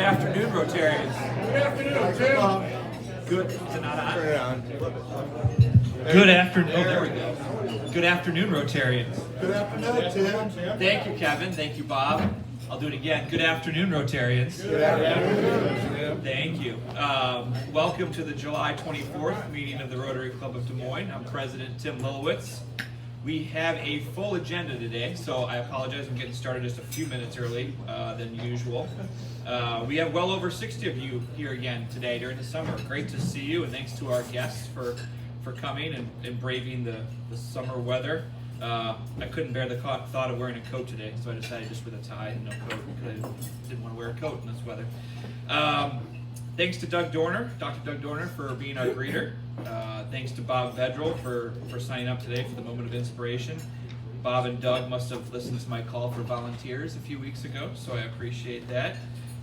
afternoon, Rotarians. Good afternoon, Tim. Good. Is it not on? Very on. Good afternoon. Oh, there we go. Good afternoon, Rotarians. Good afternoon, Tim. Thank you, Kevin. Thank you, Bob. I'll do it again. Good afternoon, Rotarians. Good afternoon. Thank you. Welcome to the July 24th meeting of the Rotary Club of Des Moines. I'm President Tim Lilowitz. We have a full agenda today, so I apologize. I'm getting started just a few minutes early than usual. We have well over 60 of you here again today during the summer. Great to see you, and thanks to our guests for coming and braving the summer weather. I couldn't bear the thought of wearing a coat today, so I decided just with a tie and no coat because I didn't want to wear a coat in this weather. Thanks to Dr. Doug Dorner, for being our greeter. Thanks to Bob Vedrell for signing up today for the moment of inspiration. Bob and Doug must have listened to my call for volunteers a few weeks ago, so I appreciate that.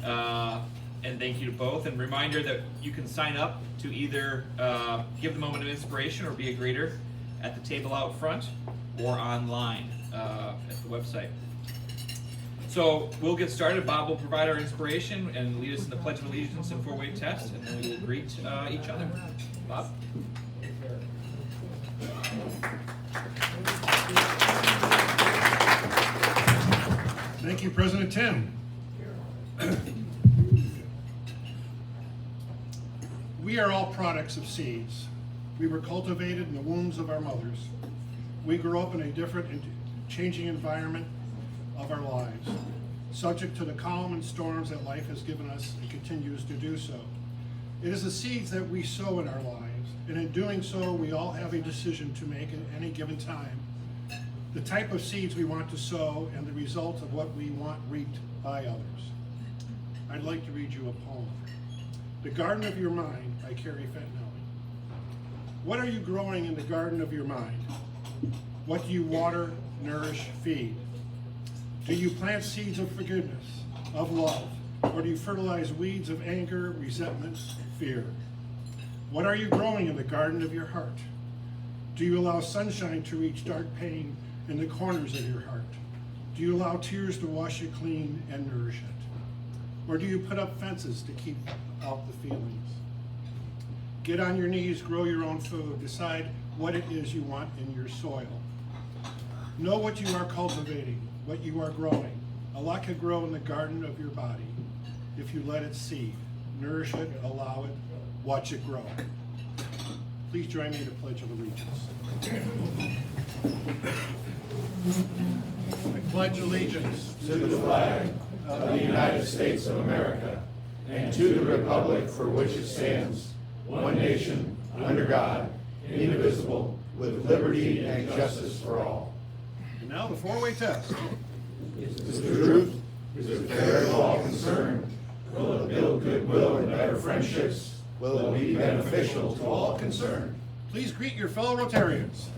And thank you to both. And reminder that you can sign up to either give the moment of inspiration or be a greeter at the table out front or online at the website. So we'll get started. Bob will provide our inspiration and lead us in the Pledge of Allegiance and four-way test, and then we will greet each other. Bob? Thank you, President Tim. We are all products of seeds. We were cultivated in the wombs of our mothers. We grew up in a different and changing environment of our lives, subject to the calm and storms that life has given us and continues to do so. It is the seeds that we sow in our lives, and in doing so, we all have a decision to make at any given time. The type of seeds we want to sow and the result of what we want reaped by others. I'd like to read you a poem. The Garden of Your Mind by Carrie Fentonelli. What are you growing in the garden of your mind? What do you water, nourish, feed? Do you plant seeds of forgiveness, of love, or do you fertilize weeds of anger, resentment, fear? What are you growing in the garden of your heart? Do you allow sunshine to reach dark pain in the corners of your heart? Do you allow tears to wash it clean and nourish it? Or do you put up fences to keep out the feelings? Get on your knees, grow your own food, decide what it is you want in your soil. Know what you are cultivating, what you are growing. A lot could grow in the garden of your body if you let it seed. Nourish it, allow it, watch it grow. Please join me in the Pledge of Allegiance. I pledge allegiance to the flag of the United States of America and to the republic for which it stands, one nation, under God, indivisible, with liberty and justice for all. And now the four-way test. Is the truth? Is it fair to all concerned? Will it build goodwill and better friendships? Will it be beneficial to all concerned? Please greet your fellow Rotarians.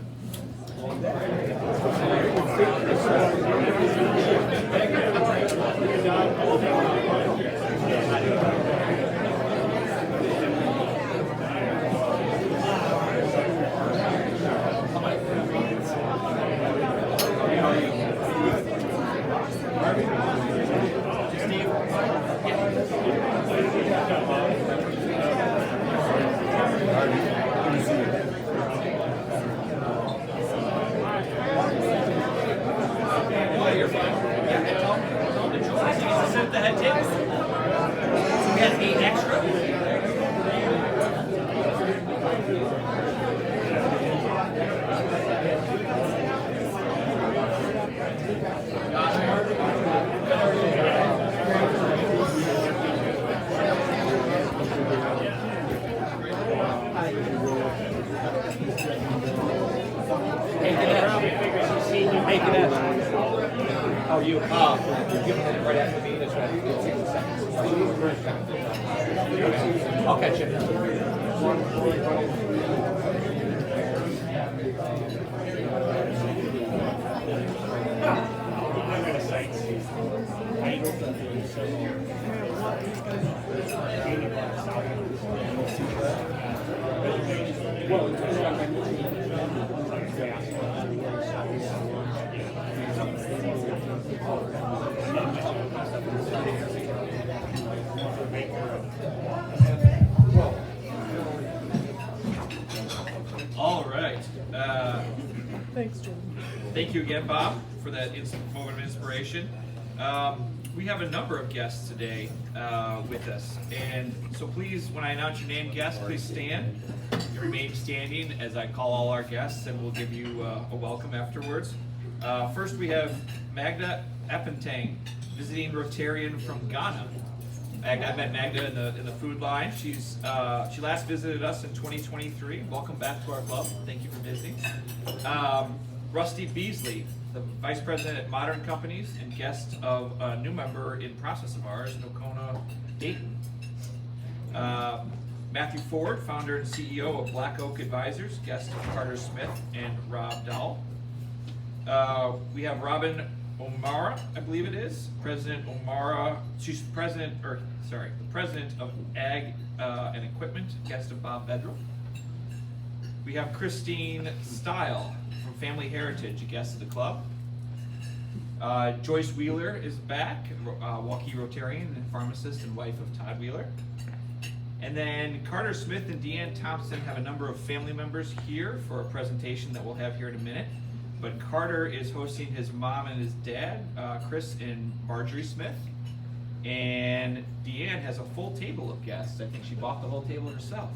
Sit at the head table. So we have 8 extra. Hey, how are you? You're giving it right after me. That's right. 60 seconds. I'll catch you. Thank you again, Bob, for that moment of inspiration. We have a number of guests today with us, and so please, when I announce your name, guests, please stand. Remain standing as I call all our guests, and we'll give you a welcome afterwards. First, we have Magda Epentang, visiting Rotarian from Ghana. I met Magda in the food line. She last visited us in 2023. Welcome back to our club. Thank you for visiting. Rusty Beasley, the Vice President at Modern Companies and guest of a new member in process of ours, Nokona Dayton. Matthew Ford, founder and CEO of Black Oak Advisors, guest of Carter Smith and Rob Dahl. We have Robin O'Mara, I believe it is, President O'Mara. She's the president of Ag and Equipment, guest of Bob Bedrell. We have Christine Stile from Family Heritage, a guest of the club. Joyce Wheeler is back, Waukee Rotarian and pharmacist and wife of Todd Wheeler. And then Carter Smith and Deanne Thompson have a number of family members here for a presentation that we'll have here in a minute. But Carter is hosting his mom and his dad, Chris and Marjorie Smith. And Deanne has a full table of guests. I think she bought the whole table herself.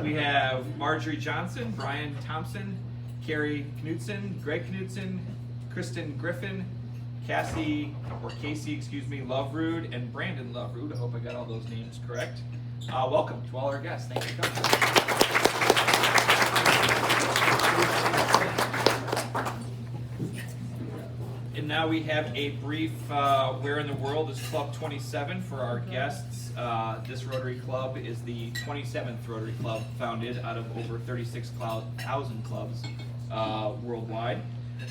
We have Marjorie Johnson, Brian Thompson, Carrie Knudsen, Greg Knudsen, Kristen Griffin, Casey Loverood, and Brandon Loverood. I hope I got all those names correct. Welcome to all our guests. Thank you for coming. And now we have a brief Where in the World is Club 27 for our guests. This Rotary Club is the 27th Rotary Club founded out of over 36,000 clubs worldwide.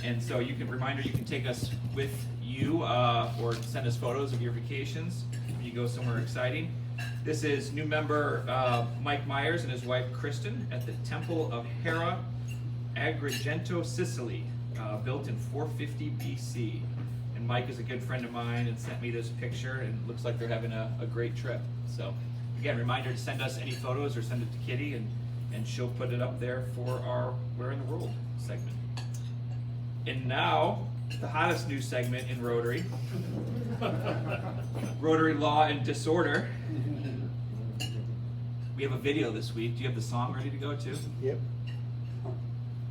And so you can take us with you or send us photos of your vacations when you go somewhere exciting. This is new member Mike Myers and his wife Kristen at the Temple of Hera, Agrigento, Sicily, built in 450 BC. And Mike is a good friend of mine and sent me this picture, and it looks like they're having a great trip. So again, reminder to send us any photos or send it to Kitty, and she'll put it up there for our Where in the World segment. And now, the hottest new segment in Rotary, Rotary Law and Disorder. We have a video this week. Do you have the song ready to go too? Yep.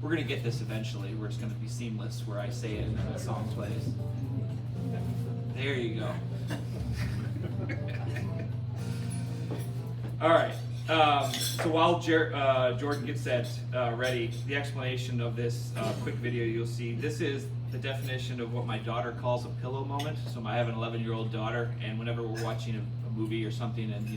We're going to get this eventually, where it's going to be seamless, where I say it and then the song plays. There you go. All right. So while Jordan gets that ready, the explanation of this quick video you'll see, this is the definition of what my daughter calls a pillow moment. So I have an 11-year-old daughter, and whenever we're watching a movie or something, and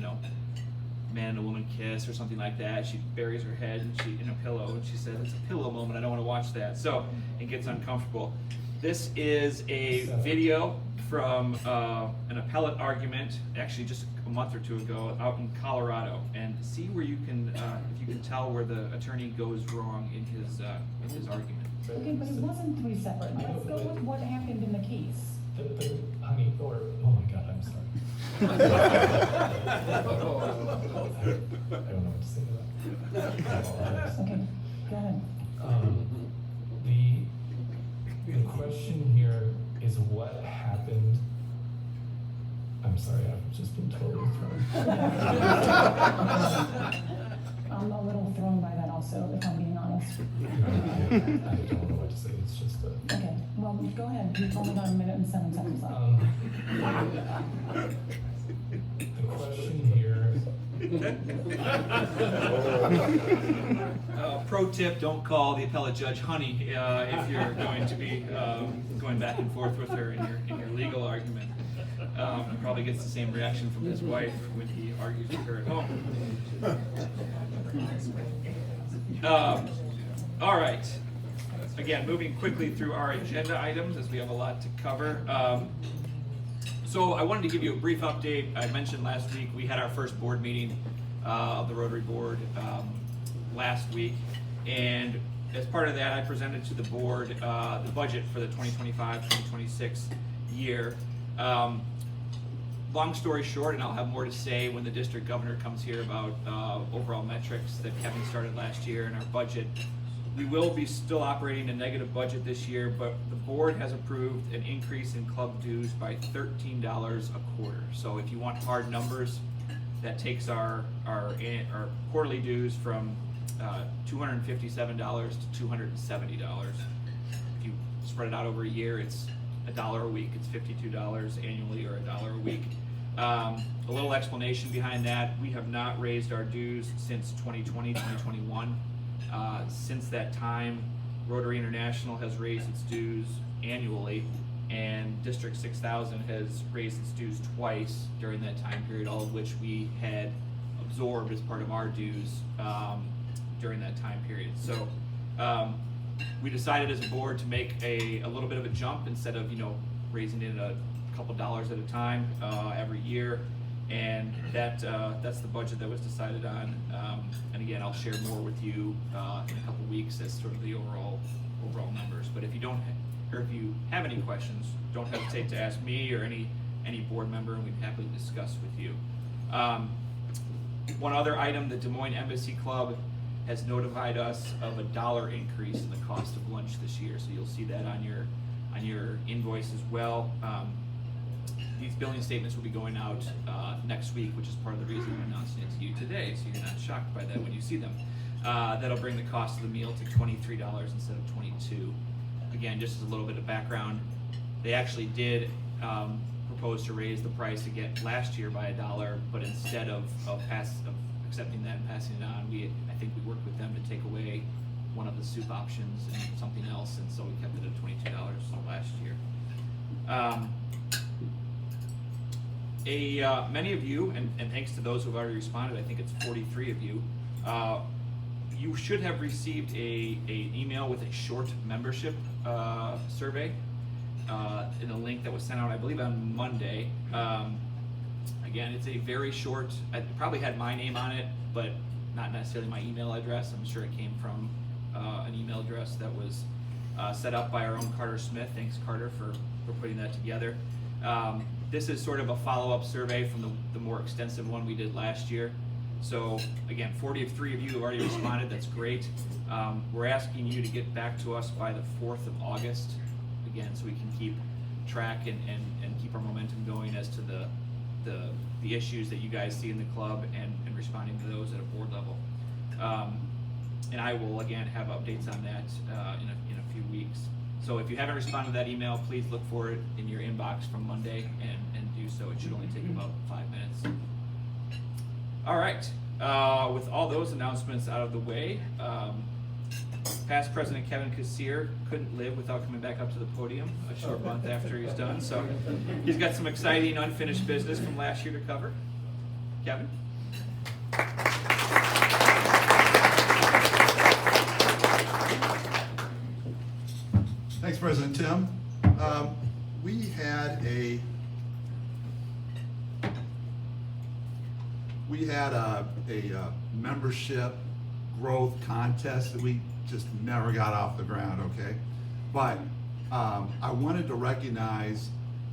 man and a woman kiss or something like that, she buries her head in a pillow, and she says, "It's a pillow moment, I don't want to watch that." So it gets uncomfortable. This is a video from an appellate argument, actually just a month or two ago, out in Colorado, and see where you can, if you can tell where the attorney goes wrong in his argument. Okay, but it wasn't three separate. Let's go with what happened in the case. Honey, or, oh my God, I'm sorry. I don't know what to say to that. Okay, go ahead. The question here is what happened. I'm sorry, I've just been totally thrown. I'm a little thrown by that also, if I'm being honest. I don't know what to say, it's just a... Okay, well, go ahead. You've only got 1 minute and 7 seconds left. The question here... Pro tip, don't call the appellate judge honey if you're going to be going back and forth with her in your legal argument. Probably gets the same reaction from his wife when he argues with her at home. All right. Again, moving quickly through our agenda items as we have a lot to cover. So I wanted to give you a brief update. I mentioned last week we had our first board meeting of the Rotary Board last week, and as part of that I presented to the board the budget for the 2025-2026 year. Long story short, and I'll have more to say when the district governor comes here about overall metrics that Kevin started last year and our budget. We will be still operating a negative budget this year, but the board has approved an increase in club dues by $13 a quarter. So if you want hard numbers, that takes our quarterly dues from $257 to $270. If you spread it out over a year, it's $1 a week. It's $52 annually, or $1 a week. A little explanation behind that: we have not raised our dues since 2020, 2021. Since that time, Rotary International has raised its dues annually, and District 6000 has raised its dues twice during that time period, all of which we had absorbed as part of our dues during that time period. So we decided as a board to make a little bit of a jump instead of raising it a couple dollars at a time every year, and that's the budget that was decided on. And again, I'll share more with you in a couple weeks as sort of the overall numbers. But if you have any questions, don't hesitate to ask me or any board member, and we'd happily discuss with you. One other item: the Des Moines Embassy Club has notified us of a $1 increase in the cost of lunch this year. So you'll see that on your invoice as well. These billing statements will be going out next week, which is part of the reason I'm announcing it to you today, so you're not shocked by that when you see them. That'll bring the cost of the meal to $23 instead of $22. Again, just as a little bit of background, they actually did propose to raise the price again last year by $1, but instead of accepting that and passing it on, I think we worked with them to take away one of the soup options and something else, and so we kept it at $22 last year. Many of you, and thanks to those who have already responded, I think it's 43 of you, you should have received an email with a short membership survey in a link that was sent out, I believe, on Monday. Again, it's a very short, it probably had my name on it, but not necessarily my email address. I'm sure it came from an email address that was set up by our own Carter Smith. Thanks, Carter, for putting that together. This is sort of a follow-up survey from the more extensive one we did last year. So again, 43 of you have already responded. That's great. We're asking you to get back to us by the 4th of August, again, so we can keep track and keep our momentum going as to the issues that you guys see in the club and responding to those at a board level. And I will again have updates on that in a few weeks. So if you haven't responded to that email, please look for it in your inbox from Monday and do so. It should only take about 5 minutes. All right, with all those announcements out of the way, past President Kevin Kassir couldn't live without coming back up to the podium a short month after he's done. So he's got some exciting unfinished business from last year to cover. Kevin? Thanks, President Tim. We had a membership growth contest that we just never got off the ground, okay? But I wanted to recognize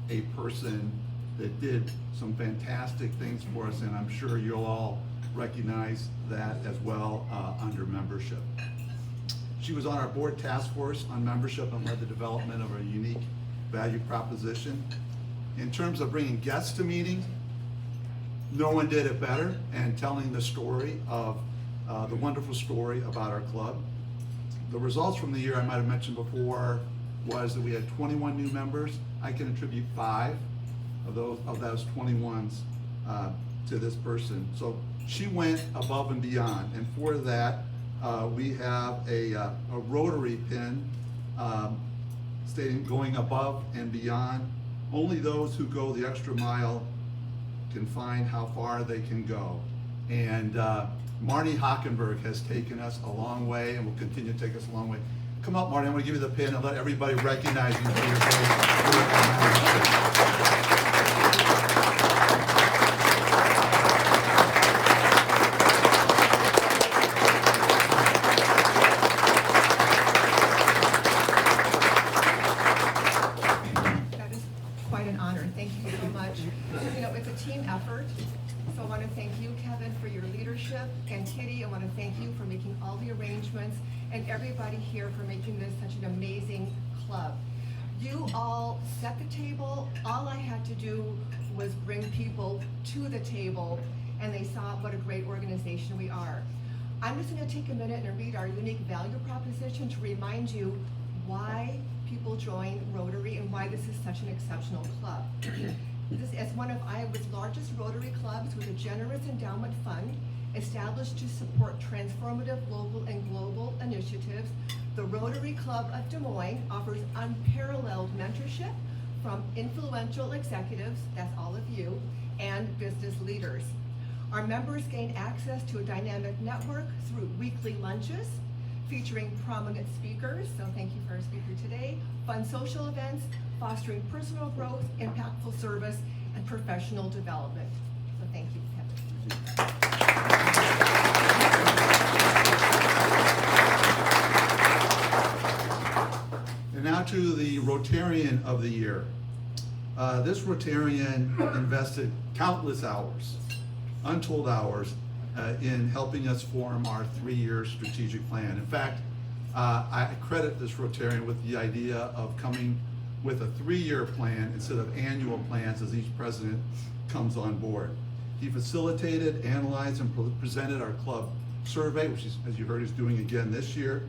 a person that did some fantastic things for us, and I'm sure you'll all recognize that as well under membership. She was on our board task force on membership and led the development of a unique value proposition. In terms of bringing guests to meetings, no one did it better, and telling the story of the wonderful story about our club. The results from the year I might have mentioned before was that we had 21 new members. I can attribute 5 of those 21s to this person. So she went above and beyond, and for that we have a Rotary pin stating going above and beyond. Only those who go the extra mile can find how far they can go. And Marnie Hockenberg has taken us a long way and will continue to take us a long way. Come up, Marnie, I'm going to give you the pin and let everybody recognize you for your That is quite an honor. Thank you so much. You know, it's a team effort. So I want to thank you, Kevin, for your leadership. leadership, and Kitty, I want to thank you for making all the arrangements, and everybody here for making this such an amazing club. You all set the table. All I had to do was bring people to the table, and they saw what a great organization we are. I'm just going to take a minute and read our unique value proposition to remind you why people join Rotary and why this is such an exceptional club. This is one of Iowa's largest Rotary clubs with a generous endowment fund established to support transformative local and global initiatives. The Rotary Club of Des Moines offers unparalleled mentorship from influential executives, that's all of you, and business leaders. Our members gain access to a dynamic network through weekly lunches featuring prominent speakers, so thank you for our speaker today, fun social events, fostering personal growth, impactful service, and professional development. So thank you, Kevin. And now to the Rotarian of the Year. This Rotarian invested countless hours, untold hours, in helping us form our 3-year strategic plan. In fact, I credit this Rotarian with the idea of coming with a 3-year plan instead of annual plans as each president comes on board. He facilitated, analyzed, and presented our club survey, which is, as you heard, he's doing again this year.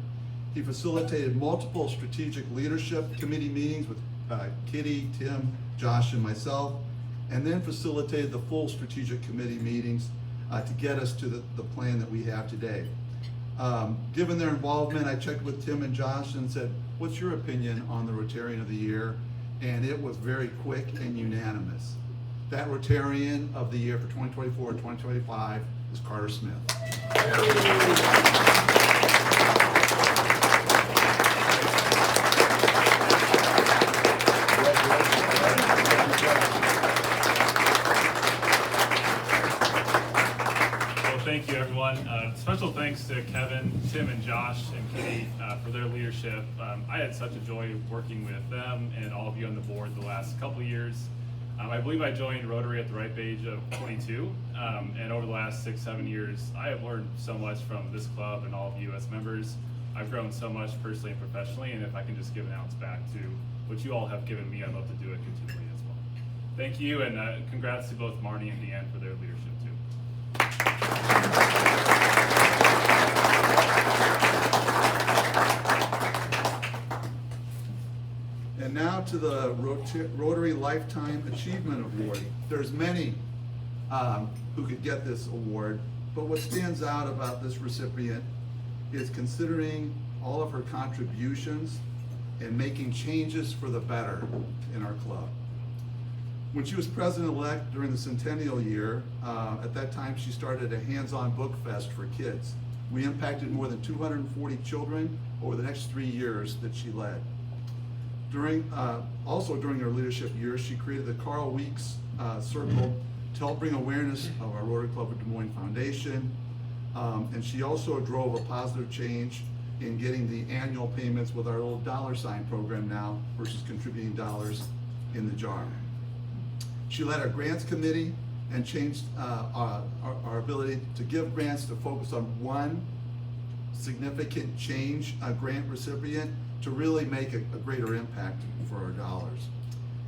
He facilitated multiple strategic leadership committee meetings with Kitty, Tim, Josh, and myself, and then facilitated the full strategic committee meetings to get us to the plan that we have today. Given their involvement, I checked with Tim and Josh and said, what's your opinion on the Rotarian of the Year? And it was very quick and unanimous. That Rotarian of the Year for 2024-2025 is Carter Smith. Thank you, everyone. Special thanks to Kevin, Tim, and Josh and Kitty for their leadership. I had such a joy working with them and all of you on the board the last couple of years. I believe I joined Rotary at the ripe age of 22, and over the last 6-7 years, I have learned so much from this club and all of you as members. I've grown so much personally and professionally, and if I can just give an ounce back to what you all have given me, I'd love to do it continually as well. Thank you, and congrats to both Marnie and Deanne for their leadership too. And now to the Rotary Lifetime Achievement Award. There's many who could get this award, but what stands out about this recipient is considering all of her contributions and making changes for the better in our club. When she was president-elect during the centennial year, at that time she started a hands-on book fest for kids. We impacted more than 240 children over the next 3 years that she led. Also during her leadership years, she created the Carl Weeks Circle to help bring awareness of our Rotary Club of Des Moines Foundation. And she also drove a positive change in getting the annual payments with our little dollar sign program now versus contributing dollars in the jar. She led our grants committee and changed our ability to give grants to focus on one significant change, a grant recipient, to really make a greater impact for our dollars.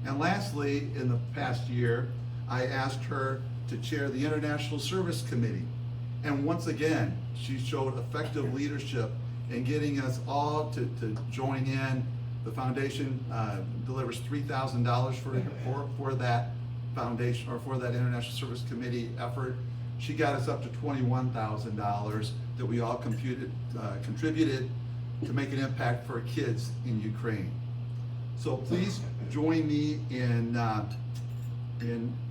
And lastly, in the past year, I asked her to chair the International Service Committee. And once again, she showed effective leadership in getting us all to join in. The foundation delivers $3,000 for that foundation, or for that International Service Committee effort. She got us up to $21,000 that we all contributed to make an impact for kids in Ukraine. So please join me in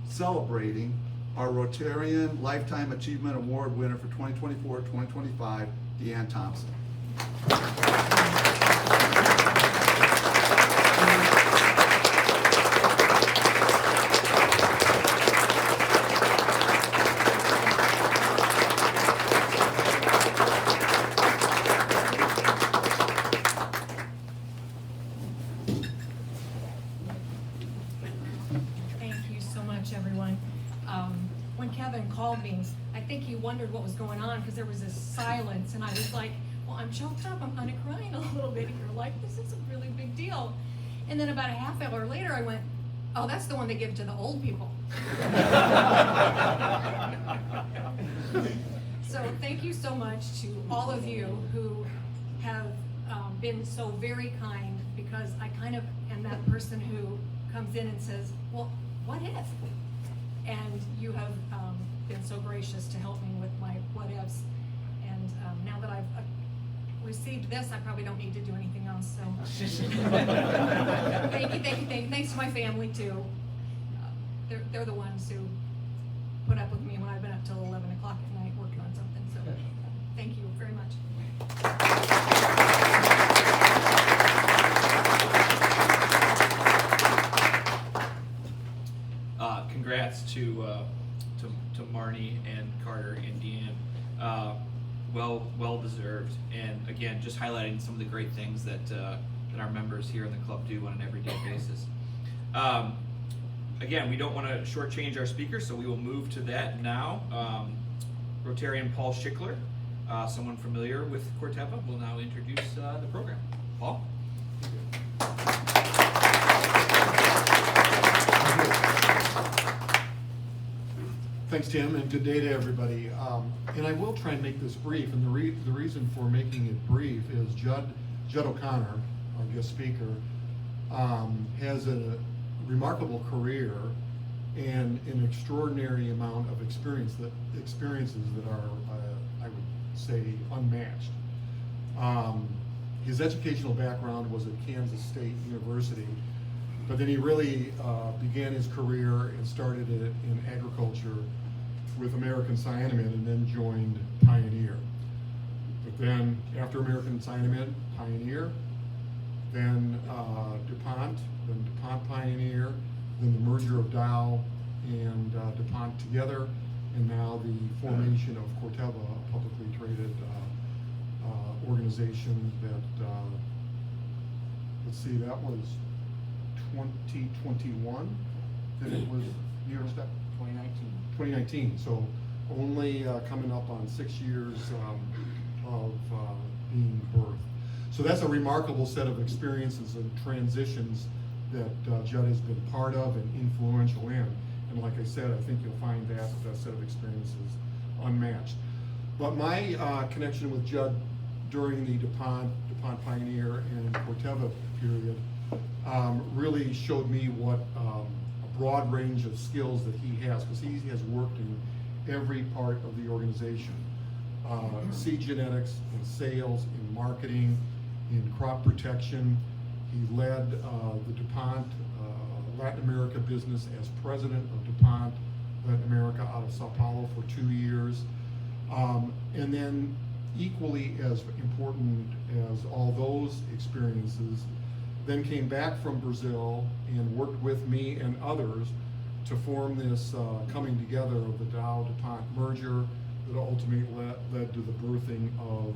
celebrating our Rotarian Lifetime Achievement Award winner for 2024-2025, Deanne Thompson. Thank you so much, everyone. When Kevin called me, I think he wondered what was going on. on because there was this silence, and I was like, well, I'm choked up, I'm kind of crying a little bit here, like, this is a really big deal. And then about a half hour later, I went, oh, that's the one they give to the old people. So thank you so much to all of you who have been so very kind, because I kind of am that person who comes in and says, well, what if? And you have been so gracious to help me with my what ifs. And now that I've received this, I probably don't need to do anything else, so. Thank you. Thanks to my family too. They're the ones who put up with me when I've been up till 11 o'clock at night working on something, so thank you very much. Congrats to Marnie and Carter and Deanne. Well deserved, and again, just highlighting some of the great things that our members here in the club do on an everyday basis. Again, we don't want to shortchange our speakers, so we will move to that now. Rotarian Paul Schickler, someone familiar with Corteva, will now introduce the program. Paul? Thanks, Tim, and good day to everybody. And I will try and make this brief, and the reason for making it brief is Judd O'Connor, our guest speaker, has a remarkable career and an extraordinary amount of experiences that are, I would say, unmatched. His educational background was at Kansas State University, but then he really began his career and started it in agriculture with American Cyanamid, and then joined Pioneer. But then after American Cyanamid, Pioneer, then DuPont, then DuPont Pioneer, then the merger of Dow and DuPont together, and now the formation of Corteva, a publicly traded organization that, let's see, that was 2021, then it was New York State? 2019, so only coming up on 6 years of being birthed. So that's a remarkable set of experiences and transitions that Judd has been part of and influential in. And like I said, I think you'll find that set of experiences unmatched. But my connection with Judd during the DuPont Pioneer and Corteva period really showed me what a broad range of skills that he has, because he has worked in every part of the organization. Seed genetics, in sales, in marketing, in crop protection. He led the DuPont Latin America business as president of DuPont Latin America out of Sao Paulo for 2 years. And then equally as important as all those experiences, then came back from Brazil and worked with me and others to form this coming together of the Dow-DuPont merger that ultimately led to the birthing of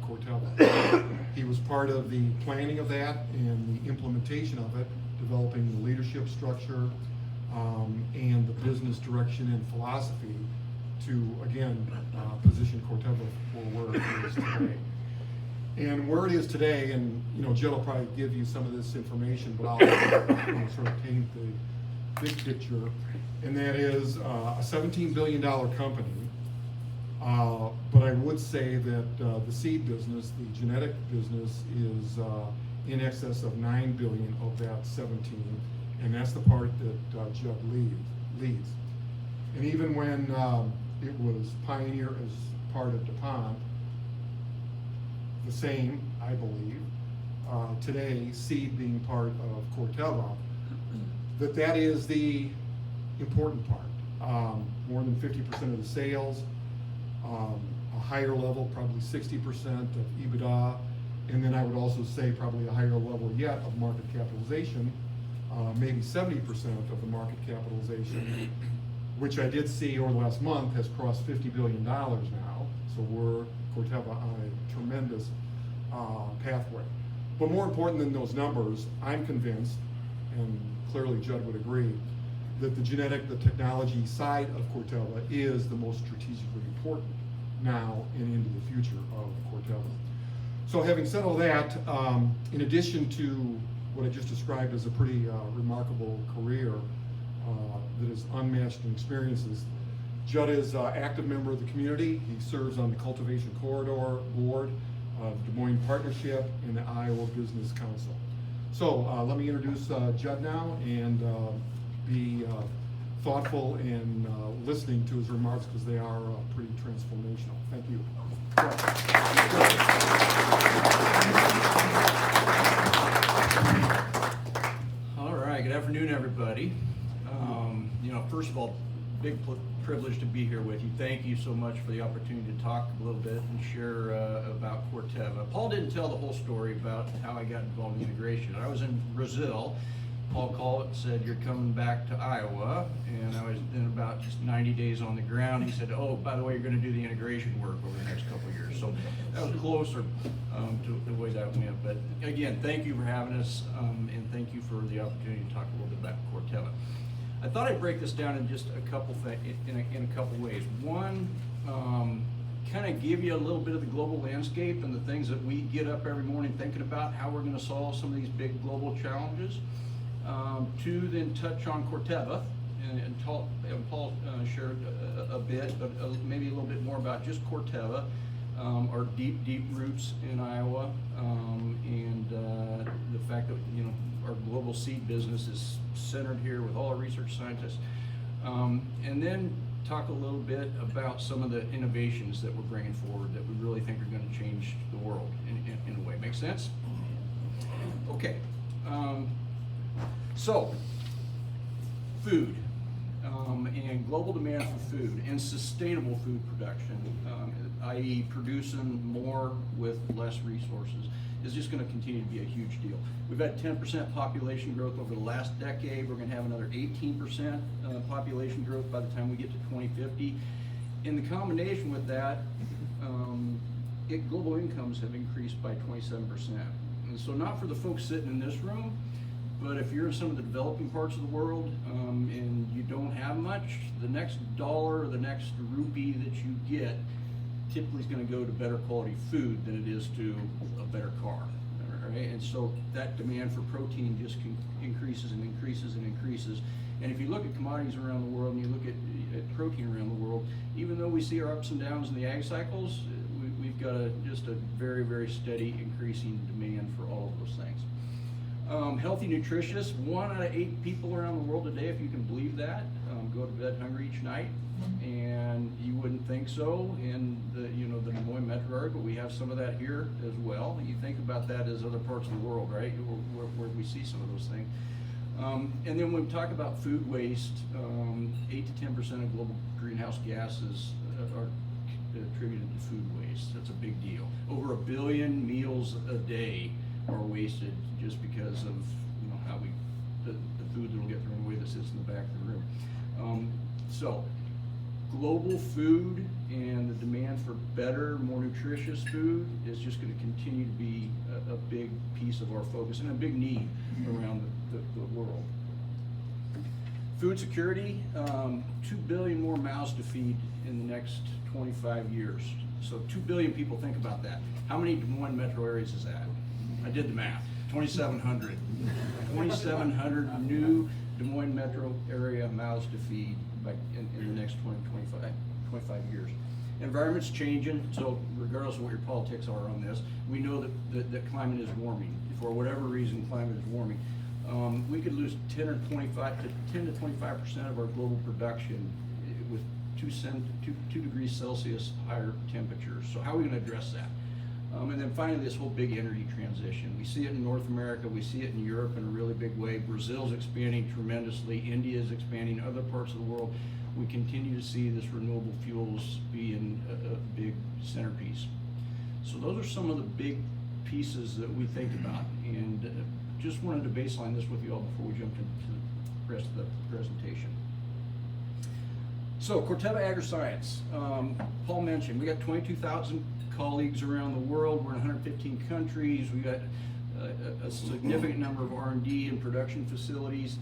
Corteva. He was part of the planning of that and the implementation of it, developing the leadership structure and the business direction and philosophy to, again, position Corteva for where it is today. And where it is today, and Jill will probably give you some of this information, but I'll sort of paint the big picture, and that is a $17 billion company. But I would say that the seed business, the genetic business, is in excess of $9 billion of that 17, and that's the part that Judd leads. And even when it was Pioneer as part of DuPont, the same, I believe, today, seed being part of Corteva, that is the important part. More than 50% of the sales, a higher level, probably 60% of EBITDA, and then I would also say probably a higher level yet of market capitalization, maybe 70% of the market capitalization, which I did see over the last month has crossed $50 billion now, so we're Corteva on a tremendous pathway. But more important than those numbers, I'm convinced, and clearly Judd would agree, that the technology side of Corteva is the most strategically important. now and into the future of Corteva. So having said all that, in addition to what I just described as a pretty remarkable career that is unmatched in experiences, Judd is an active member of the community. He serves on the Cultivation Corridor Board, Des Moines Partnership, and the Iowa Business Council. So let me introduce Judd now and be thoughtful in listening to his remarks because they are pretty transformational. Thank you. All right, good afternoon, everybody. First of all, big privilege to be here with you. Thank you so much for the opportunity to talk a little bit and share about Corteva. Paul didn't tell the whole story about how I got involved in integration. I was in Brazil. Paul called and said, "You're coming back to Iowa," and I was in about just 90 days on the ground. He said, "Oh, by the way, you're going to do the integration work over the next couple of years." So that was closer to the way that went. But again, thank you for having us, and thank you for the opportunity to talk a little bit about Corteva. I thought I'd break this down in just a couple in a couple ways. One, kind of give you a little bit of the global landscape and the things that we get up every morning thinking about, how we're going to solve some of these big global challenges. Two, then touch on Corteva, and Paul shared a bit, but maybe a little bit more about just Corteva, our deep roots in Iowa, and the fact that our global seed business is centered here with all our research scientists, and then talk a little bit about some of the innovations that we're bringing forward that we really think are going to change the world in a way. Make sense? Okay. So, food, and global demand for food and sustainable food production, i.e. producing more with less resources, is just going to continue to be a huge deal. We've had 10% population growth over the last decade. We're going to have another 18% population growth by the time we get to 2050. In the combination with that, global incomes have increased by 27%. And so not for the folks sitting in this room, but if you're in some of the developing parts of the world and you don't have much, the next dollar or the next rupee that you get typically is going to go to better quality food than it is to a better car. All right? And so that demand for protein just increases and increases and increases. And if you look at commodities around the world and you look at protein around the world, even though we see our ups and downs in the ag cycles, we've got just a very, very steady increasing demand for all of those things. Healthy, nutritious. 1 out of 8 people around the world today, if you can believe that, go to bed hungry each night, and you wouldn't think so in the the Des Moines metro area, but we have some of that here as well. You think about that as other parts of the world, right, where we see some of those things. And then when we talk about food waste, 8 to 10% of global greenhouse gases are attributed to food waste. That's a big deal. Over 1 billion meals a day are wasted just because of how the food that will get thrown away that sits in the back of the room. So global food and the demand for better, more nutritious food is just going to continue to be a big piece of our focus and a big need around the world. Food security, 2 billion more mouths to feed in the next 25 years. So 2 billion people, think about that. How many Des Moines metro areas is that? I did the math, 2,700. 2,700 new Des Moines metro area mouths to feed in the next 25 years. Environment's changing, so regardless of what your politics are on this, we know that climate is warming. For whatever reason, climate is warming. We could lose 10 to 25% of our global production with 2 degrees Celsius higher temperatures. So how are we going to address that? And then finally, this whole big energy transition. We see it in North America, we see it in Europe in a really big way. Brazil's expanding tremendously, India is expanding, other parts of the world. We continue to see this renewable fuels being a big centerpiece. So those are some of the big pieces that we think about, and just wanted to baseline this with you all before we jump into the rest of the presentation. So Corteva AgriScience, Paul mentioned, we got 22,000 colleagues around the world. We're in 115 countries. We got a significant number of R&D and production facilities.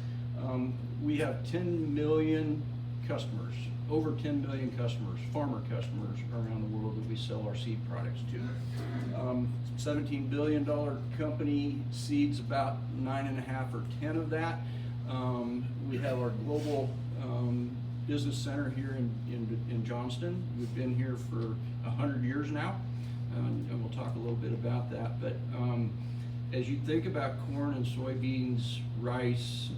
We have 10 million customers over 10 million customers, farmer customers around the world that we sell our seed products to. $17 billion company, seeds about 9.5 or 10 of that. We have our global business center here in Johnston. We've been here for 100 years now, and we'll talk a little bit about that. But as you think about corn and soybeans, rice,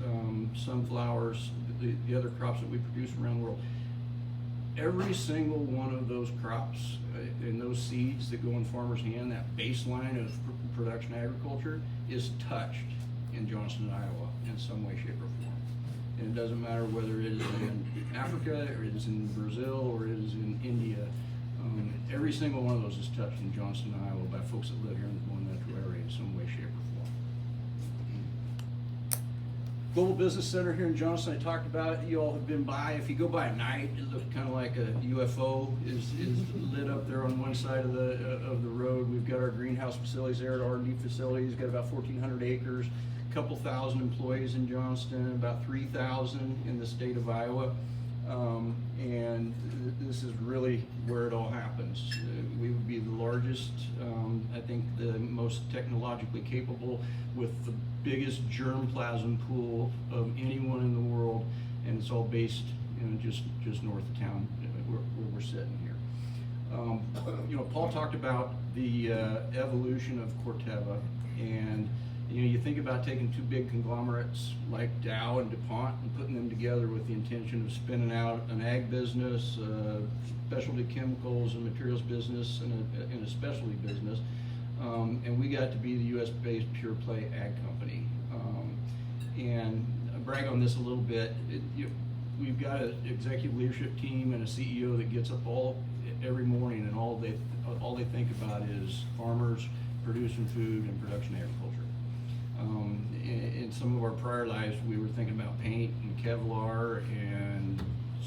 sunflowers, the other crops that we produce around the world, every single one of those crops and those seeds that go in farmers' hand, that baseline of production agriculture, is touched in Johnston, Iowa in some way, shape, or form. And it doesn't matter whether it is in Africa, or it is in Brazil, or it is in India. Every single one of those is touched in Johnston, Iowa by folks that live here in the Des Moines metro area in some way, shape, or form. Global Business Center here in Johnston, I talked about it. You all have been by. If you go by at night, it looks kind of like a UFO is lit up there on one side of the road. We've got our greenhouse facilities there, our R&D facilities. Got about 1,400 acres, a couple thousand employees in Johnston, about 3,000 in the state of Iowa. And this is really where it all happens. We would be the largest, I think the most technologically capable, with the biggest germplasm pool of anyone in the world, and it's all based, just north of town where we're sitting here. Paul talked about the evolution of Corteva, and you think about taking two big conglomerates like Dow and DuPont and putting them together with the intention of spinning out an ag business, specialty chemicals and materials business, and a specialty business. And we got to be the U.S.-based pure play ag company. And I brag on this a little bit. We've got an executive leadership team and a CEO that gets up every morning, and all they think about is farmers, producing food, and production agriculture. In some of our prior lives, we were thinking about paint and Kevlar and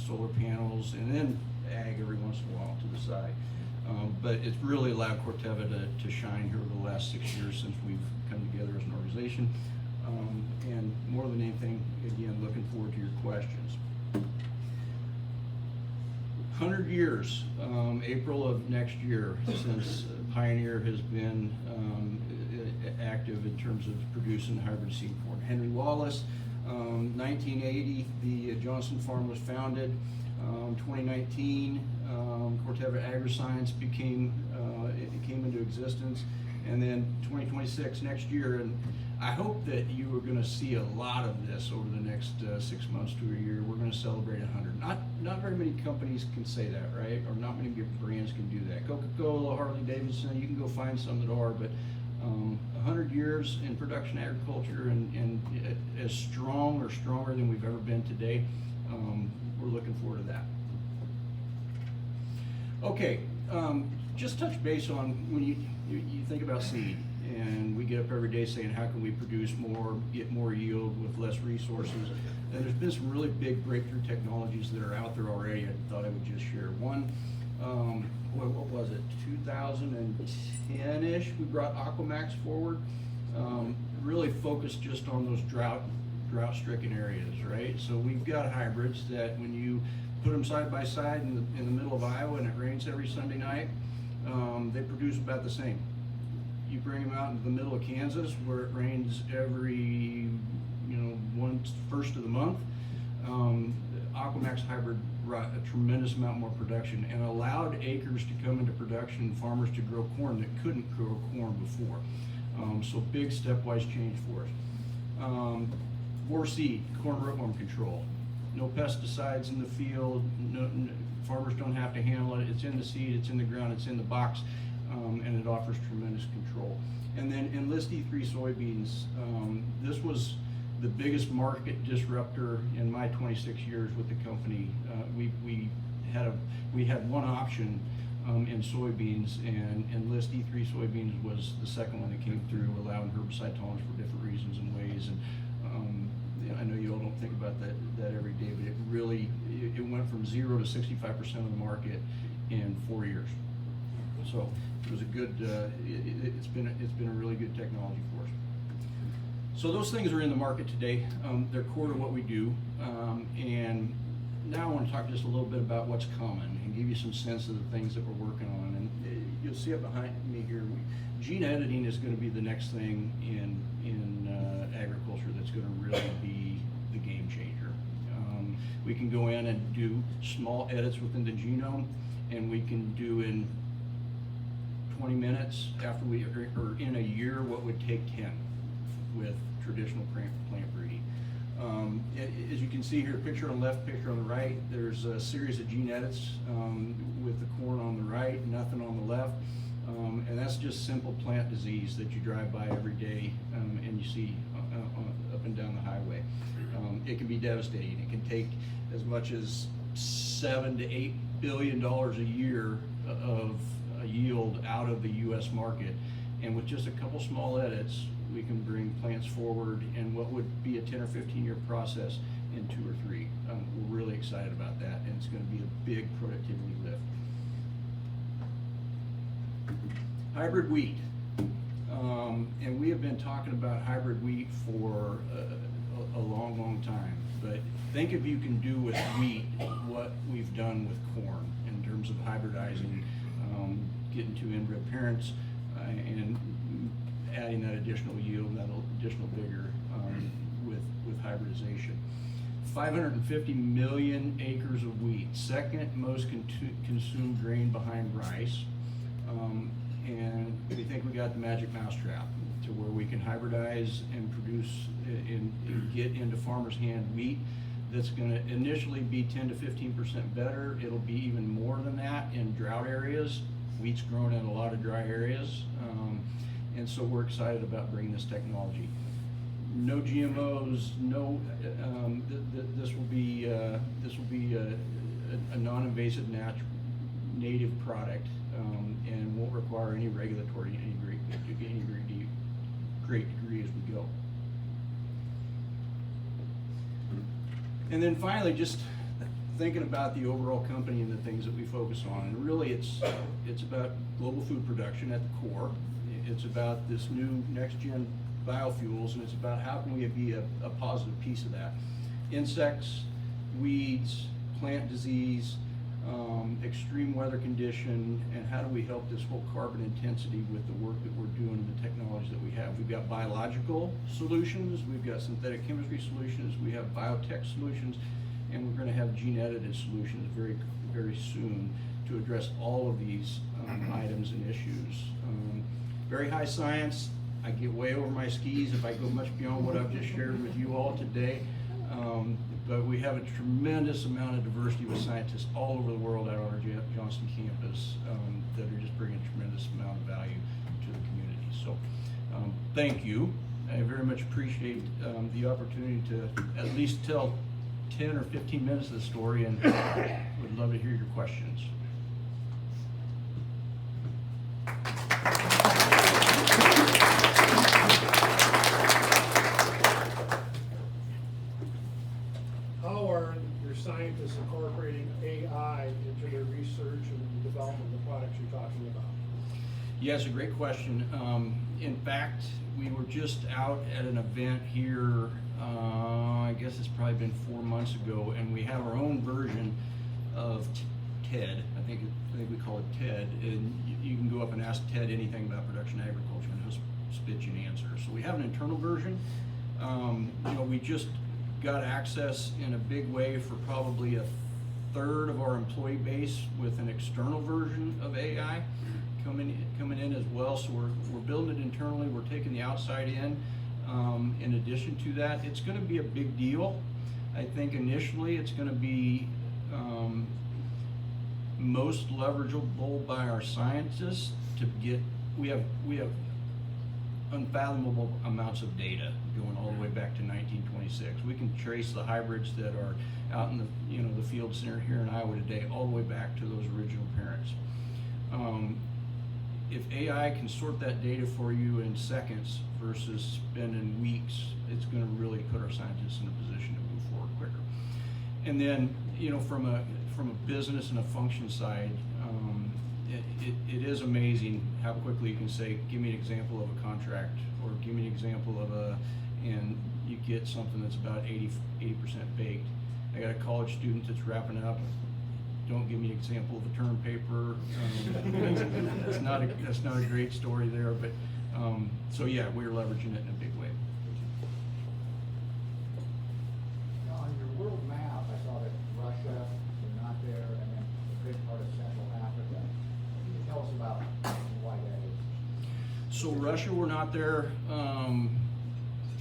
solar panels, and then ag every once in a while to the side. But it's really allowed Corteva to shine here over the last 6 years since we've come together as an organization. And more than anything, again, looking forward to your questions. 100 years, April of next year, since Pioneer has been active in terms of producing hybrid seed corn. Henry Wallace, 1980, the Johnston Farm was founded. 2019, Corteva AgriScience came into existence, and then 2026 next year. And I hope that you are going to see a lot of this over the next 6 months to a year. We're going to celebrate 100. Not very many companies can say that, right? Or not many brands can do that. Coca-Cola, Harley-Davidson, you can go find some that are, but 100 years in production agriculture and as strong or stronger than we've ever been today. We're looking forward to that. Okay, just touch base on when you think about seed, and we get up every day saying how can we produce more, get more yield with less resources. And there's been some really big breakthrough technologies that are out there already. I thought I would just share one. What was it, 2010-ish, we brought Aquamax forward, really focused just on those drought-stricken areas, right? So we've got hybrids that when you put them side by side in the middle of Iowa and it rains every Sunday night, they produce about the same. You bring them out into the middle of Kansas where it rains every, first of the month. Aquamax hybrid brought a tremendous amount more production and allowed acres to come into production, farmers to grow corn that couldn't grow corn before. So big stepwise change for us. More seed, corn rootworm control. No pesticides in the field, farmers don't have to handle it. It's in the seed, it's in the ground, it's in the box, and it offers tremendous control. And then Enlist E3 soybeans, this was the biggest market disruptor in my 26 years with the company. We had one option in soybeans, and Enlist E3 soybeans was the second one that came through, allowing herbicide tolerance for different reasons and ways. And I know you all don't think about that every day, but it went from 0 to 65% of the market in 4 years. So it was a good. It's been a really good technology for us. So those things are in the market today. They're core to what we do, and now I want to talk just a little bit about what's coming and give you some sense of the things that we're working on. And you'll see it behind me here. Gene editing is going to be the next thing in agriculture that's going to really be the game changer. We can go in and do small edits within the genome, and we can do in 20 minutes after or in a year what would take 10 with traditional plant breeding. As you can see here, picture on the left, picture on the right, there's a series of gene edits with the corn on the right, nothing on the left. And that's just simple plant disease that you drive by every day and you see up and down the highway. It can be devastating. It can take as much as $7 to $8 billion a year of yield out of the U.S. market. And with just a couple small edits, we can bring plants forward in what would be a 10 or 15 year process in 2 or 3. We're really excited about that, and it's going to be a big productivity lift. Hybrid wheat. And we have been talking about hybrid wheat for a long, long time. But think if you can do with wheat what we've done with corn in terms of hybridizing, getting to inbred parents, and adding that additional yield and that additional vigor with hybridization. 550 million acres of wheat, second most consumed grain behind rice. And we think we got the magic mousetrap to where we can hybridize and produce and get into farmers' hand wheat that's going to initially be 10 to 15% better. It'll be even more than that in drought areas. Wheat's grown in a lot of dry areas, and so we're excited about bringing this technology. No GMOs. No. This will be a non-invasive, native product, and won't require any regulatory any great degree as we go. And then finally, just thinking about the overall company and the things that we focus on, and really it's about global food production at the core. It's about this new next-gen biofuels, and it's about how can we be a positive piece of that. Insects, weeds, plant disease, extreme weather condition, and how do we help this whole carbon intensity with the work that we're doing and the technology that we have. We've got biological solutions, we've got synthetic chemistry solutions, we have biotech solutions, and we're going to have gene-edited solutions very, very soon to address all of these items and issues. Very high science. I get way over my skis if I go much beyond what I've just shared with you all today. But we have a tremendous amount of diversity with scientists all over the world out on our Johnston campus that are just bringing a tremendous amount of value to the community. So thank you. I very much appreciate the opportunity to at least tell 10 or 15 minutes of the story, and would love to hear your questions. How are your scientists incorporating AI into their research and development of the products you're talking about? Yes, a great question. In fact, we were just out at an event here, I guess it's probably been 4 months ago, and we have our own version of TED. I think we call it TED, and you can go up and ask TED anything about production agriculture, and he'll spit you an answer. So we have an internal version. We just got access in a big way for probably a third of our employee base with an external version of AI coming in as well. So we're building it internally. We're taking the outside in. In addition to that, it's going to be a big deal. I think initially it's going to be most leverageable by our scientists to get. We have unfathomable amounts of data going all the way back to 1926. We can trace the hybrids that are out in the field center here in Iowa today all the way back to those original parents. If AI can sort that data for you in seconds versus spending weeks, it's going to really put our scientists in a position to move forward quicker. And then, from a business and a function side, it is amazing how quickly you can say, give me an example of a contract, or give me an example of and you get something that's about 80% baked. I got a college student that's wrapping up. Don't give me an example of a term paper. That's not a great story there, but so yeah, we're leveraging it in a big way. Now, on your world map, I saw that Russia was not there, and then a big part of Central Africa. Can you tell us about why that is? So Russia, we're not there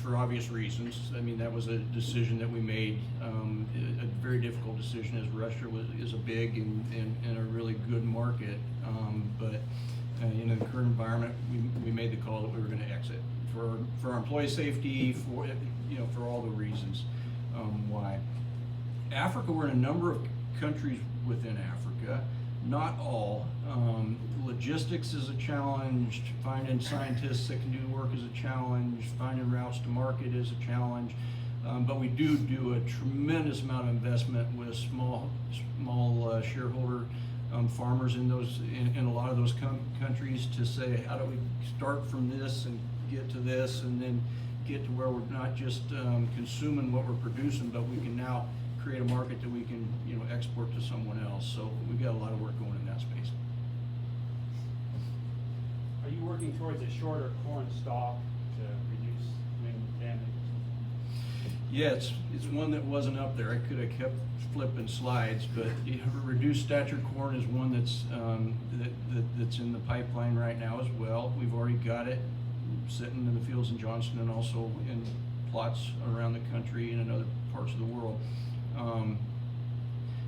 for obvious reasons. I mean, that was a decision that we made, a very difficult decision, as Russia is a big and a really good market. But in the current environment, we made the call that we were going to exit for our employee safety, for all the reasons why. Africa, we're in a number of countries within Africa. Not all. Logistics is a challenge. Finding scientists that can do work is a challenge. Finding routes to market is a challenge. But we do a tremendous amount of investment with small shareholder farmers in a lot of those countries to say, how do we start from this and get to this, and then get to where we're not just consuming what we're producing, but we can now create a market that we can export to someone else. So we've got a lot of work going in that space. Are you working towards a shorter corn stalk to reduce wind damage? Yeah, it's one that wasn't up there. I could have kept flipping slides, but reduced stature corn is one that's in the pipeline right now as well. We've already got it sitting in the fields in Johnston and also in plots around the country and in other parts of the world.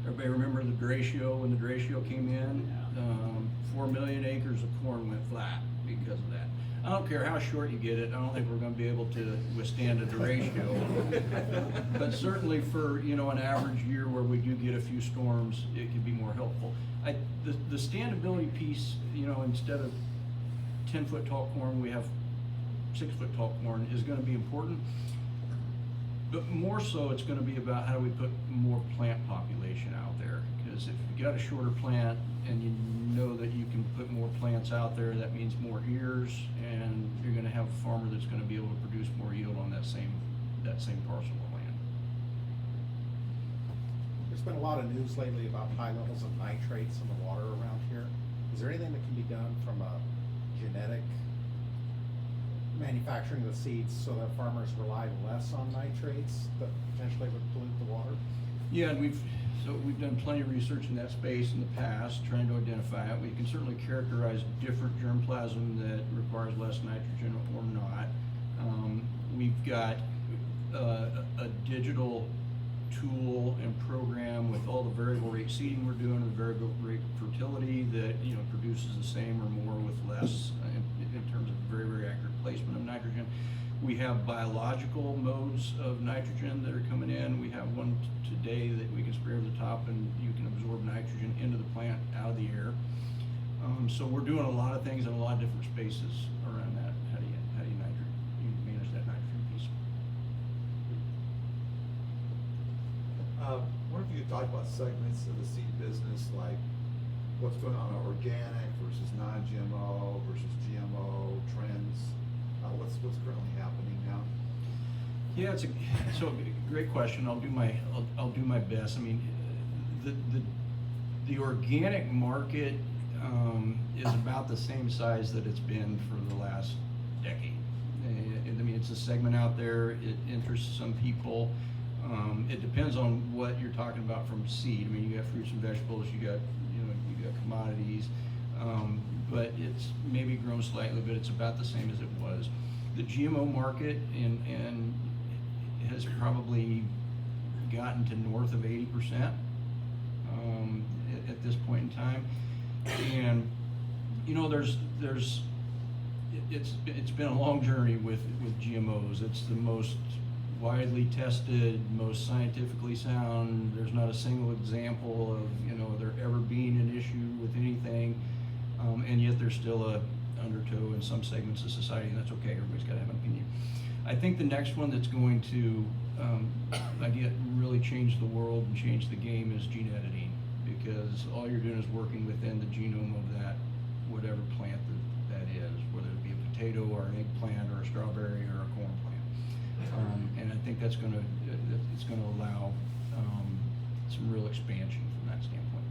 Everybody remember the derecho, when the derecho came in? 4 million acres of corn went flat because of that. I don't care how short you get it, I don't think we're gonna be able to withstand a derecho. But certainly for, an average year where we do get a few storms, it could be more helpful. The standability piece, instead of 10-foot tall corn, we have 6-foot tall corn, is gonna be important. But more so, it's going to be about how do we put more plant population out there. Because if you got a shorter plant and you know that you can put more plants out there, that means more ears, and you're going to have a farmer that's going to be able to produce more yield on that same parcel of land. There's been a lot of news lately about high levels of nitrates in the water around here. Is there anything that can be done from a genetic manufacturing the seeds so that farmers rely less on nitrates that potentially would pollute the water? Yeah, and we've done plenty of research in that space in the past, trying to identify it. We can certainly characterize different germplasm that requires less nitrogen or not. We've got a digital tool and program with all the variable rate seeding we're doing, the variable rate fertility that produces the same or more with less in terms of very, very accurate placement of nitrogen. We have biological modes of nitrogen that are coming in. We have one today that we can spray over the top and you can absorb nitrogen into the plant out of the air. So we're doing a lot of things in a lot of different spaces around that. How do you manage that nitrogen piece? I wonder if you could talk about segments of the seed business, like what's going on in organic versus non-GMO versus GMO trends. What's currently happening now? Yeah, it's a great question. I'll do my best. I mean, the organic market is about the same size that it's been for the last decade. I mean, it's a segment out there. It interests some people. It depends on what you're talking about from seed. I mean, you got fruits and vegetables, you got commodities, but it's maybe grown slightly, but it's about the same as it was. The GMO market and has probably gotten to north of 80% at this point in time, and it's been a long journey with GMOs. It's the most widely tested, most scientifically sound. There's not a single example of there ever being an issue with anything, and yet there's still a undertow in some segments of society, and that's okay. Everybody's got to have an opinion. I think the next one that's going to really change the world and change the game is gene editing, because all you're doing is working within the genome of that whatever plant that is, whether it be a potato or an eggplant or a strawberry or a corn plant. And I think it's going to allow some real expansion from that standpoint.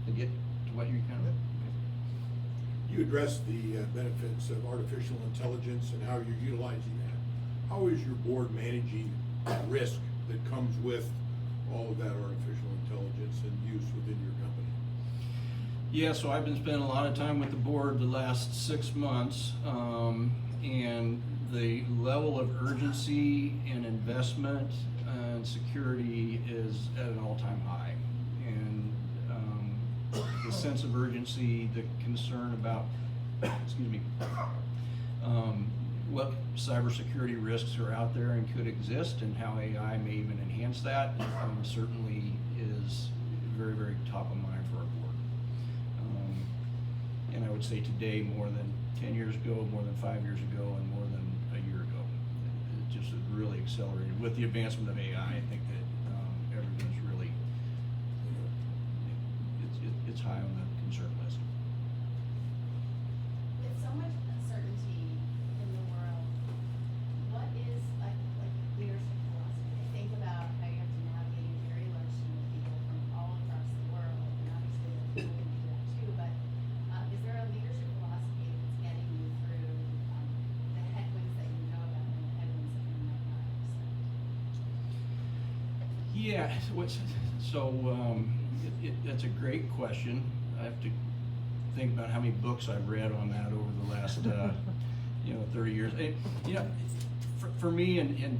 To get to what you kind of. You addressed the benefits of artificial intelligence and how you're utilizing that. How is your board managing that risk that comes with all of that artificial intelligence and use within your company? Yeah, so I've been spending a lot of time with the board the last 6 months, and the level of urgency and investment and security is at an all-time high. And the sense of urgency, the concern about, excuse me, what cybersecurity risks are out there and could exist, and how AI may even enhance that, certainly is very, very top of mind for our board. And I would say today more than 10 years ago, more than 5 years ago, and more than a year ago. It just really accelerated with the advancement of AI. I think that everyone's really, it's high on the concern list. With so much uncertainty in the world, what is like leadership philosophy? I think about how you have to navigate a very large team of people from all across the world, and obviously the people can do that too, but is there a leadership philosophy that's getting you through the headwinds that you know about and the headwinds that you might not expect? Yeah, that's a great question. I have to think about how many books I've read on that over the last, 30 years. For me, and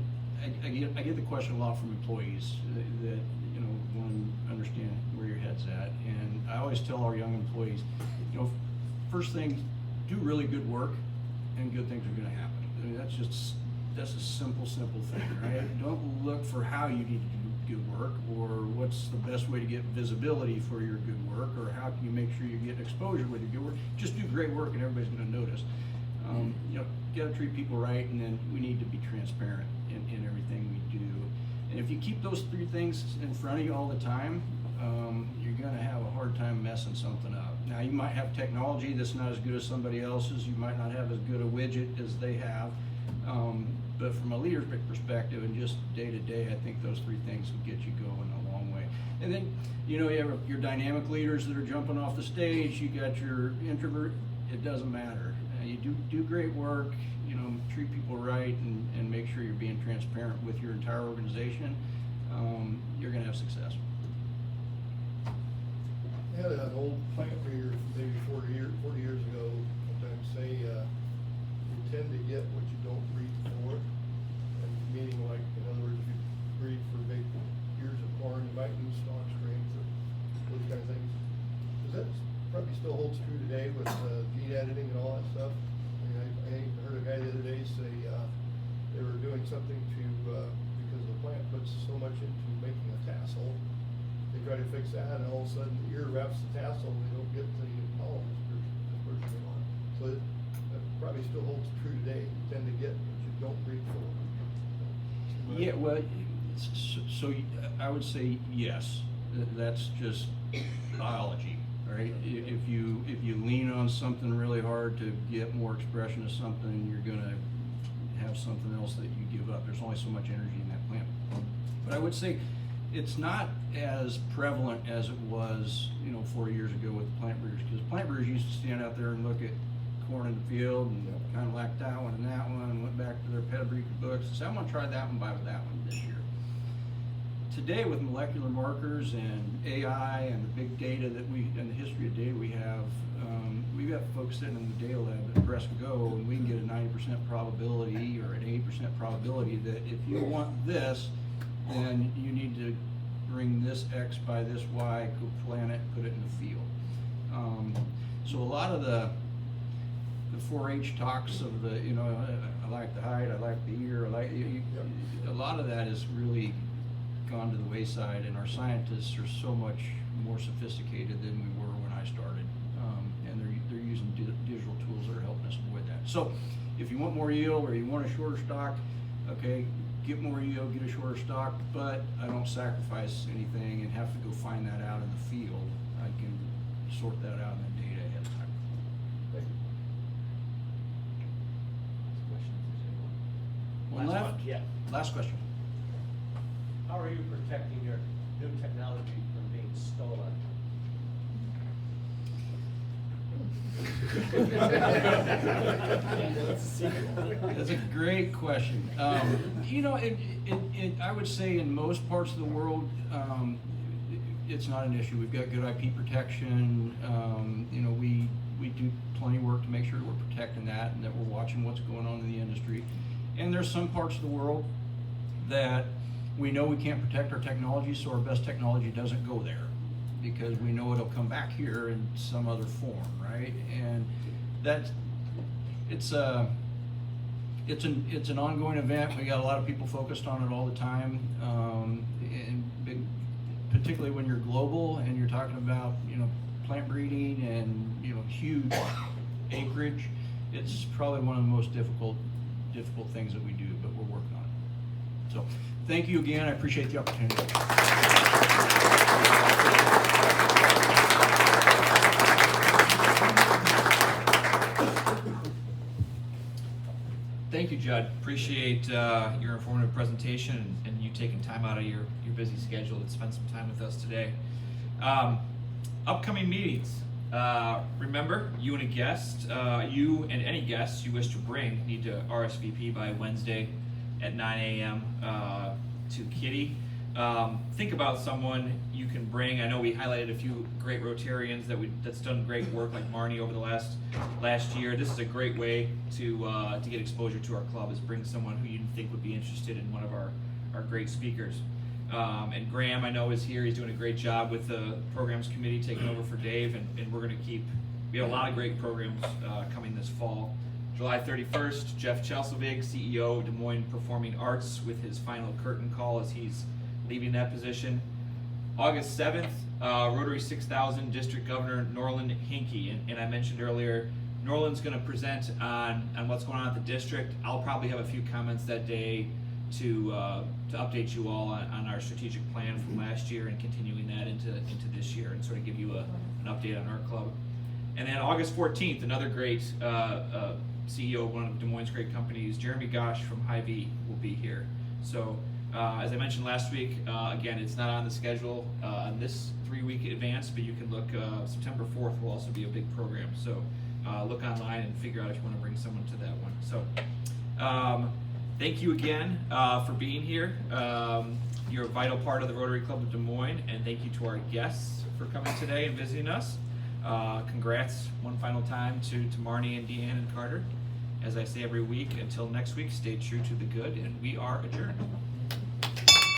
I get the question a lot from employees that want to understand where your head's at. And I always tell our young employees, first thing, do really good work, and good things are going to happen. I mean, that's a simple thing, right? Don't look for how you need to do good work, or what's the best way to get visibility for your good work, or how can you make sure you get exposure with your good work. Just do great work and everybody's going to notice. You got to treat people right, and then we need to be transparent in everything we do. And if you keep those three things in front of you all the time, you're going to have a hard time messing something up. Now, you might have technology that's not as good as somebody else's. You might not have as good a widget as they have. But from a leadership perspective and just day to day, I think those three things will get you going a long way. And then, you have your dynamic leaders that are jumping off the stage. You got your introvert. It doesn't matter. You do great work. Treat people right, and make sure you're being transparent with your entire organization. You're going to have success. I had an old plant breeder maybe 40 years ago sometimes say, you tend to get what you don't breed for. And meaning, like, in other words, if you breed for big ears of corn, you might lose stalk strength or those kind of things. Does that probably still holds true today with gene editing and all that stuff? I heard a guy the other day say they were doing something to, because the plant puts so much into making a tassel, they try to fix that, and all of a sudden the ear wraps the tassel, and they don't get the pollen dispersion on. So that probably still holds true today. You tend to get what you don't breed for. Yeah, well, so I would say yes. That's just biology, right? If you lean on something really hard to get more expression of something, you're gonna have something else that you give up. There's only so much energy in that plant. But I would say it's not as prevalent as it was, 40 years ago with the plant breeders, because plant breeders used to stand out there and look at corn in the field and kind of like that one and that one, and went back to their pedigree books and said, I'm gonna try that one by that one this year. Today, with molecular markers and AI and the big data and the history of data we have, we've got folks sitting in the data lab at Press Go, and we can get a 90% probability or an 80% probability that if you want this, then you need to bring this X by this Y, go plant it, put it in the field. So a lot of the 4-H talks of the, I like the height, I like the ear, a lot of that has really gone to the wayside, and our scientists are so much more sophisticated than we were when I started. And they're using digital tools that are helping us avoid that. So if you want more yield or you want a shorter stock, okay, get more yield, get a shorter stock, but I don't sacrifice anything and have to go find that out in the field. I can sort that out in the data ahead of time. Thank you. One left? Yeah. Last question. how are you protecting your new technology from being stolen? That's a great question. You know, I would say in most parts of the world, it's not an issue. We've got good IP protection. You know, we do plenty of work to make sure we're protecting that and that we're watching what's going on in the industry. And there's some parts of the world that we know we can't protect our technology, so our best technology doesn't go there because we know it'll come back here in some other form, right? And it's an ongoing event. We got a lot of people focused on it all the time, particularly when you're global and you're talking about, you know, plant breeding and, you know, huge acreage. It's probably one of the most difficult things that we do, but we're working on it. So thank you again. I appreciate the opportunity. Thank you, Judd. Appreciate your informative presentation and you taking time out of your busy schedule to spend some time with us today. Upcoming meetings. Remember, you and any guests you wish to bring need to RSVP by Wednesday at 9 a.m. To Kitty. Think about someone you can bring. I know we highlighted a few great Rotarians that's done great work, like Marnie over the last year. This is a great way to get exposure to our club, is bring someone who you think would be interested in one of our great speakers. And Graham, I know, is here. He's doing a great job with the programs committee, taking over for Dave, and we're going to we have a lot of great programs coming this fall. July 31st, Jeff Chelsevig, CEO of Des Moines Performing Arts, with his final curtain call as he's leaving that position. August 7th, Rotary 6000 District Governor Norland Hinkey, and I mentioned earlier, Norland's going to present on what's going on at the district. I'll probably have a few comments that day to update you all on our strategic plan from last year and continuing that into this year, and sort of give you an update on our club. And then August 14th, another great CEO of one of Des Moines' great companies, Jeremy Gosh from Hy-Vee, will be here. So as I mentioned last week, again, it's not on the schedule on this 3-week advance, but you can look. September 4th will also be a big program. So look online and figure out if you want to bring someone to that one. So thank you again for being here. You're a vital part of the Rotary Club of Des Moines, and thank you to our guests for coming today and visiting us. Congrats one final time to Marnie and Deanne and Carter. As I say every week, until next week, stay true to the good, and we are adjourned.